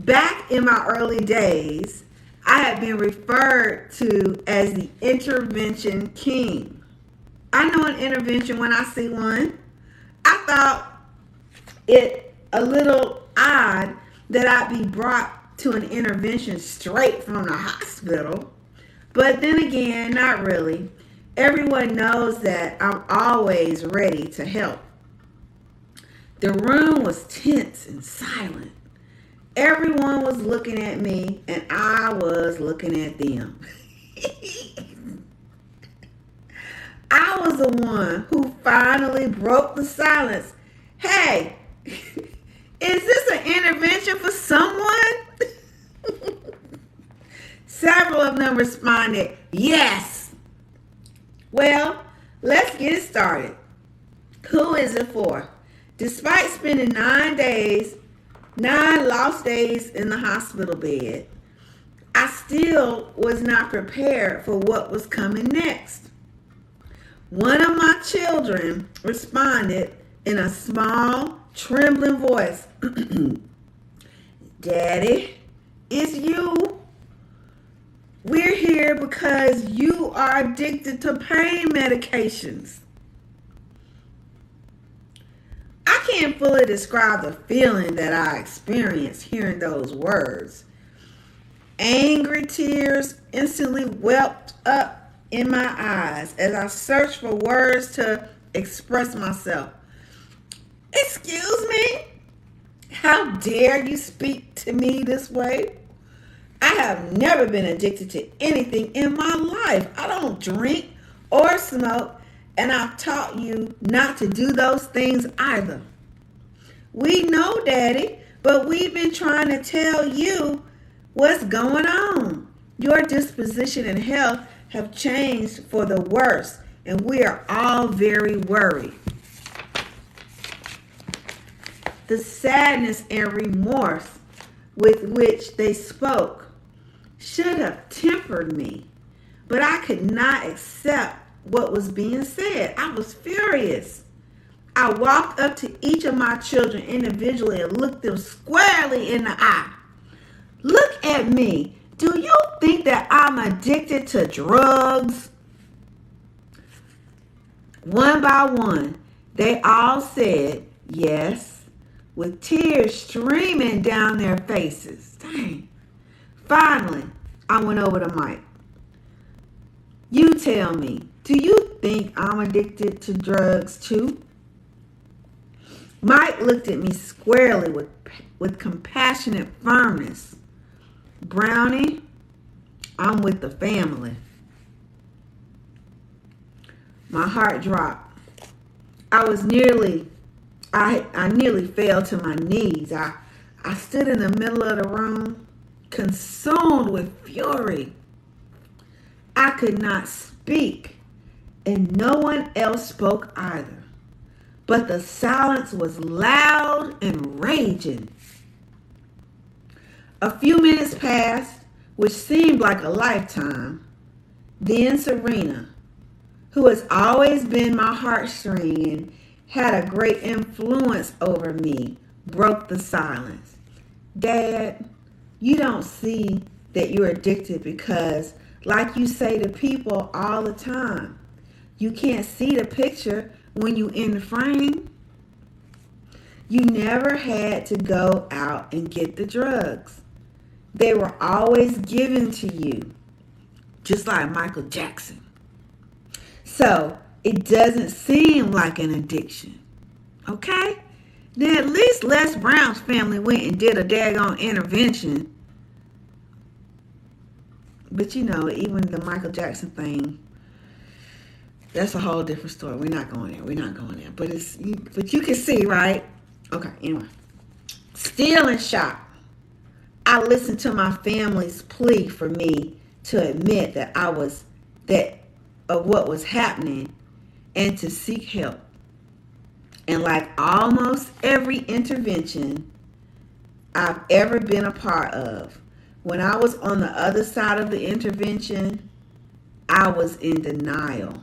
Back in my early days, I had been referred to as the intervention king. I know an intervention when I see one. I thought it a little odd that I'd be brought to an intervention straight from the hospital. But then again, not really. Everyone knows that I'm always ready to help. The room was tense and silent. Everyone was looking at me, and I was looking at them. I was the one who finally broke the silence. Hey, is this an intervention for someone? Several of them responded, yes. Well, let's get it started. Who is it for? Despite spending 9 lost days in the hospital bed, I still was not prepared for what was coming next. One of my children responded in a small, trembling voice, Daddy, it's you. We're here because you are addicted to pain medications. I can't fully describe the feeling that I experienced hearing those words. Angry tears instantly welled up in my eyes as I searched for words to express myself. Excuse me? How dare you speak to me this way? I have never been addicted to anything in my life. I don't drink or smoke, and I've taught you not to do those things either. We know, Daddy, but we've been trying to tell you what's going on. Your disposition and health have changed for the worse, and we are all very worried. The sadness and remorse with which they spoke should have tempered me, but I could not accept what was being said. I was furious. I walked up to each of my children individually and looked them squarely in the eye. Look at me. Do you think that I'm addicted to drugs? One by one, they all said yes, with tears streaming down their faces. Dang. Finally, I went over to Mike. You tell me, do you think I'm addicted to drugs too? Mike looked at me squarely with compassionate firmness. Brownie, I'm with the family. My heart dropped. I nearly fell to my knees. I stood in the middle of the room, consumed with fury. I could not speak, and no one else spoke either. But the silence was loud and raging. A few minutes passed, which seemed like a lifetime. Then Serena, who has always been my heartstring and had a great influence over me, broke the silence. Dad, you don't see that you're addicted because, like you say to people all the time, you can't see the picture when you in the frame. You never had to go out and get the drugs. They were always given to you, just like Michael Jackson. So it doesn't seem like an addiction, okay? Then at least Les Brown's family went and did a daggone intervention. But you know, even the Michael Jackson thing, that's a whole different story. We're not going there. But you can see, right? Okay, anyway. Still in shock, I listened to my family's plea for me to admit of what was happening and to seek help. And like almost every intervention I've ever been a part of, when I was on the other side of the intervention, I was in denial.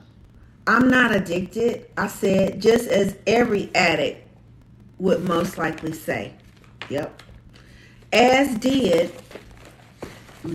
I'm not addicted, I said, just as every addict would most likely say. Yep. as did